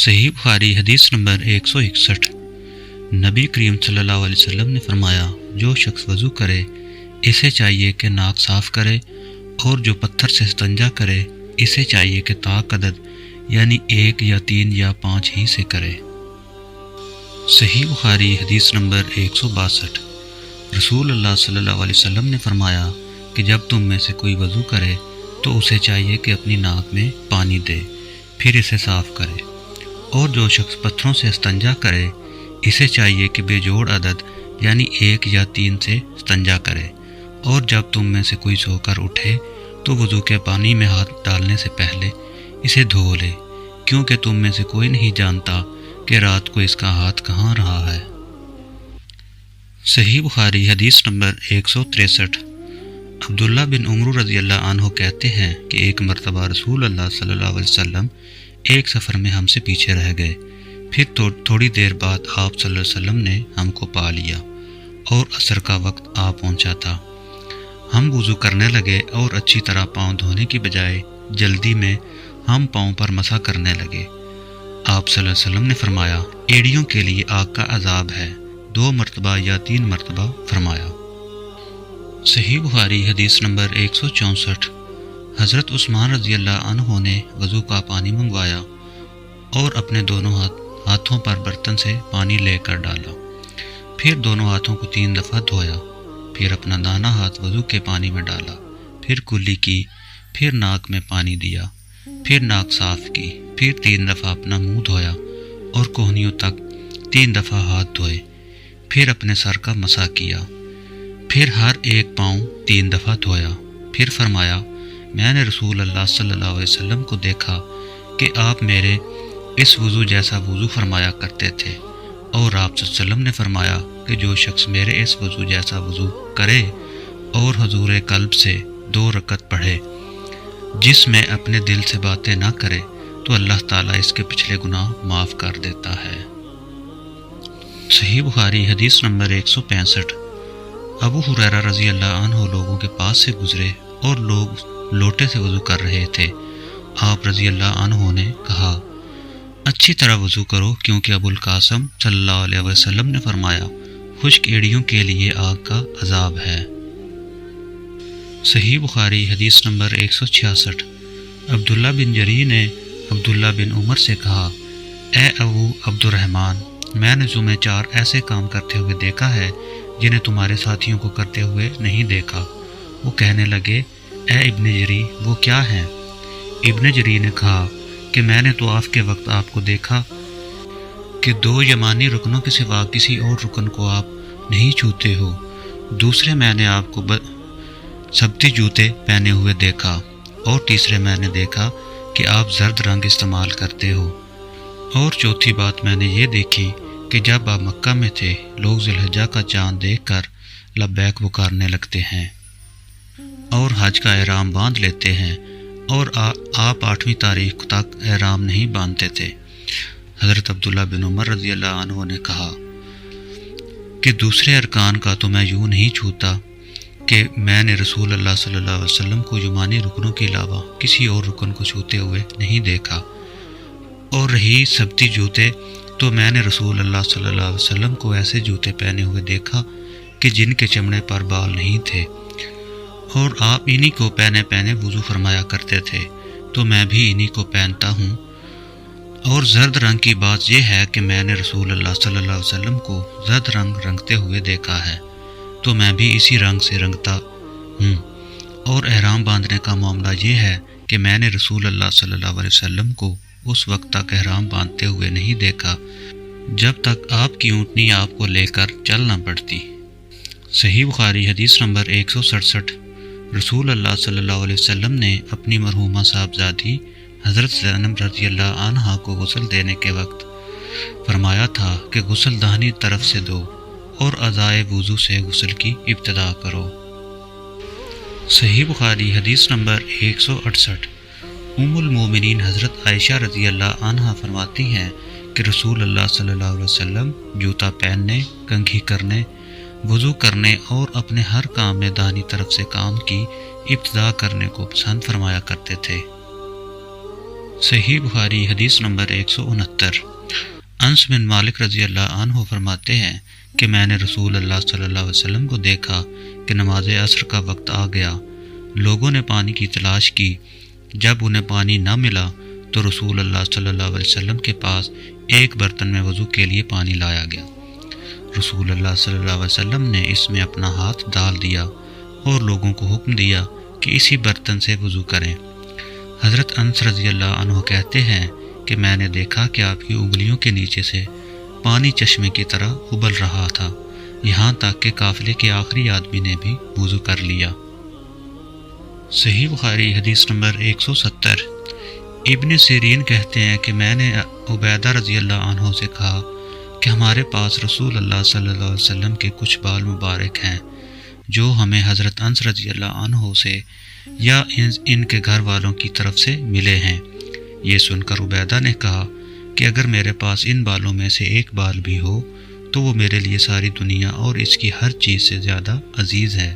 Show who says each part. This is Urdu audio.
Speaker 1: صحیح بخاری حدیث نمبر 161۔ نبی کریم صلی اللہ علیہ وسلم نے فرمایا، جو شخص وضو کرے اسے چاہیے کہ ناک صاف کرے، اور جو پتھر سے استنجا کرے اسے چاہیے کہ طاق عدد یعنی 1 یا 3 یا 5 ہی سے کرے۔ صحیح بخاری حدیث نمبر 162۔ رسول اللہ صلی اللہ علیہ وسلم نے فرمایا کہ جب تم میں سے کوئی وضو کرے تو اسے چاہیے کہ اپنی ناک میں پانی دے، پھر اسے صاف کرے، اور جو شخص پتھروں سے استنجا کرے اسے چاہیے کہ بے جوڑ عدد یعنی 1 یا 3 سے استنجا کرے، اور جب تم میں سے کوئی سو کر اٹھے تو وضو کے پانی میں ہاتھ ڈالنے سے پہلے اسے دھو لے، کیونکہ تم میں سے کوئی نہیں جانتا کہ رات کو اس کا ہاتھ کہاں رہا ہے۔ صحیح بخاری حدیث نمبر 163۔ عبداللہ بن عمر رضی اللہ عنہ کہتے ہیں کہ ایک مرتبہ رسول اللہ صلی اللہ علیہ وسلم ایک سفر میں ہم سے پیچھے رہ گئے، پھر تھوڑی دیر بعد آپ صلی اللہ علیہ وسلم نے ہم کو پا لیا اور عصر کا وقت آ پہنچا تھا۔ ہم وضو کرنے لگے اور اچھی طرح پاؤں دھونے کی بجائے جلدی میں ہم پاؤں پر مسح کرنے لگے۔ آپ صلی اللہ علیہ وسلم نے فرمایا، ایڑیوں کے لیے آگ کا عذاب ہے، 2 مرتبہ یا 3 مرتبہ فرمایا۔ صحیح بخاری حدیث نمبر 164۔ حضرت عثمان رضی اللہ عنہ نے وضو کا پانی منگوایا اور اپنے دونوں ہاتھوں پر برتن سے پانی لے کر ڈالا، پھر دونوں ہاتھوں کو 3 دفعہ دھویا، پھر اپنا دانا ہاتھ وضو کے پانی میں ڈالا، پھر کلی کی، پھر ناک میں پانی دیا، پھر ناک صاف کی، پھر 3 دفعہ اپنا منہ دھویا اور کوہنیوں تک 3 دفعہ ہاتھ دھوئے، پھر اپنے سر کا مسح کیا، پھر ہر ایک پاؤں 3 دفعہ دھویا، پھر فرمایا، میں نے رسول اللہ صلی اللہ علیہ وسلم کو دیکھا کہ آپ میرے اس وضو جیسا وضو فرمایا کرتے تھے، اور آپ صلی اللہ علیہ وسلم نے فرمایا کہ جو شخص میرے اس وضو جیسا وضو کرے اور حضور قلب سے 2 رکعت پڑھے جس میں اپنے دل سے باتیں نہ کرے تو اللہ تعالیٰ اس کے پچھلے گناہ معاف کر دیتا ہے۔ صحیح بخاری حدیث نمبر 165۔ ابو ہریرہ رضی اللہ عنہ لوگوں کے پاس سے گزرے اور لوگ لوٹے سے وضو کر رہے تھے۔ آپ رضی اللہ عنہ نے کہا، اچھی طرح وضو کرو، کیونکہ ابو القاسم صلی اللہ علیہ وسلم نے فرمایا، خشک ایڑیوں کے لیے آگ کا عذاب ہے۔ صحیح بخاری حدیث نمبر 166۔ عبداللہ بن جری نے عبداللہ بن عمر سے کہا، اے ابو عبد الرحمن، میں نے تمہیں 4 ایسے کام کرتے ہوئے دیکھا ہے جنہیں تمہارے ساتھیوں کو کرتے ہوئے نہیں دیکھا۔ وہ کہنے لگے، اے ابن جری، وہ کیا ہیں؟ ابن جری نے کہا کہ میں نے طواف کے وقت آپ کو دیکھا کہ 2 یمانی رکنوں کے سوا کسی اور رکن کو آپ نہیں چھوتے ہو، دوسرے میں نے آپ کو سبتی جوتے پہنے ہوئے دیکھا، اور تیسرے میں نے دیکھا کہ آپ زرد رنگ استعمال کرتے ہو، اور چوتھی بات میں نے یہ دیکھی کہ جب آپ مکہ میں تھے لوگ ذی الحجہ کا چاند دیکھ کر لبیک پکارنے لگتے ہیں اور حج کا احرام باندھ لیتے ہیں، اور آپ 8ویں تاریخ تک احرام نہیں باندھتے تھے۔ حضرت عبداللہ بن عمر رضی اللہ عنہ نے کہا کہ دوسرے ارکان کا تو میں یوں نہیں چھوتا کہ میں نے رسول اللہ صلی اللہ علیہ وسلم کو یمانی رکنوں کے علاوہ کسی اور رکن کو چھوتے ہوئے نہیں دیکھا، اور رہی سبتی جوتے تو میں نے رسول اللہ صلی اللہ علیہ وسلم کو ایسے جوتے پہنے ہوئے دیکھا کہ جن کے چمڑے پر بال نہیں تھے، اور آپ انہی کو پہنے وضو فرمایا کرتے تھے، تو میں بھی انہی کو پہنتا ہوں۔ اور زرد رنگ کی بات یہ ہے کہ میں نے رسول اللہ صلی اللہ علیہ وسلم کو زرد رنگ رنگتے ہوئے دیکھا ہے، تو میں بھی اسی رنگ سے رنگتا ہوں۔ اور احرام باندھنے کا معاملہ یہ ہے کہ میں نے رسول اللہ صلی اللہ علیہ وسلم کو اس وقت تک احرام باندھتے ہوئے نہیں دیکھا جب تک آپ کی اونٹنی آپ کو لے کر چل نہ پڑتی۔ صحیح بخاری حدیث نمبر 167۔ رسول اللہ صلی اللہ علیہ وسلم نے اپنی مرحومہ صاحبزادی حضرت زینب رضی اللہ عنہا کو غسل دینے کے وقت فرمایا تھا کہ غسل داہنی طرف سے دو اور اعضائے وضو سے غسل کی ابتدا کرو۔ صحیح بخاری حدیث نمبر 168۔ ام المومنین حضرت عائشہ رضی اللہ عنہا فرماتی ہیں کہ رسول اللہ صلی اللہ علیہ وسلم جوتا پہننے، کنگھی کرنے، وضو کرنے اور اپنے ہر کام میں داہنی طرف سے کام کی ابتدا کرنے کو پسند فرمایا کرتے تھے۔ صحیح بخاری حدیث نمبر 169۔ انس بن مالک رضی اللہ عنہ فرماتے ہیں کہ میں نے رسول اللہ صلی اللہ علیہ وسلم کو دیکھا کہ نماز عصر کا وقت آ گیا۔ لوگوں نے پانی کی تلاش کی، جب انہیں پانی نہ ملا تو رسول اللہ صلی اللہ علیہ وسلم کے پاس ایک برتن میں وضو کے لیے پانی لایا گیا۔ رسول اللہ صلی اللہ علیہ وسلم نے اس میں اپنا ہاتھ ڈال دیا اور لوگوں کو حکم دیا کہ اسی برتن سے وضو کریں۔ حضرت انس رضی اللہ عنہ کہتے ہیں کہ میں نے دیکھا کہ آپ کی انگلیوں کے نیچے سے پانی چشمے کی طرح ابل رہا تھا، یہاں تک کہ قافلے کے آخری آدمی نے بھی وضو کر لیا۔ صحیح بخاری حدیث نمبر 170۔ ابن سیرین کہتے ہیں کہ میں نے عبیدہ رضی اللہ عنہ سے کہا کہ ہمارے پاس رسول اللہ صلی اللہ علیہ وسلم کے کچھ بال مبارک ہیں جو ہمیں حضرت انس رضی اللہ عنہ سے یا ان کے گھر والوں کی طرف سے ملے ہیں۔ یہ سن کر عبیدہ نے کہا کہ اگر میرے پاس ان بالوں میں سے ایک بال بھی ہو تو وہ میرے لیے ساری دنیا اور اس کی ہر چیز سے زیادہ عزیز ہے۔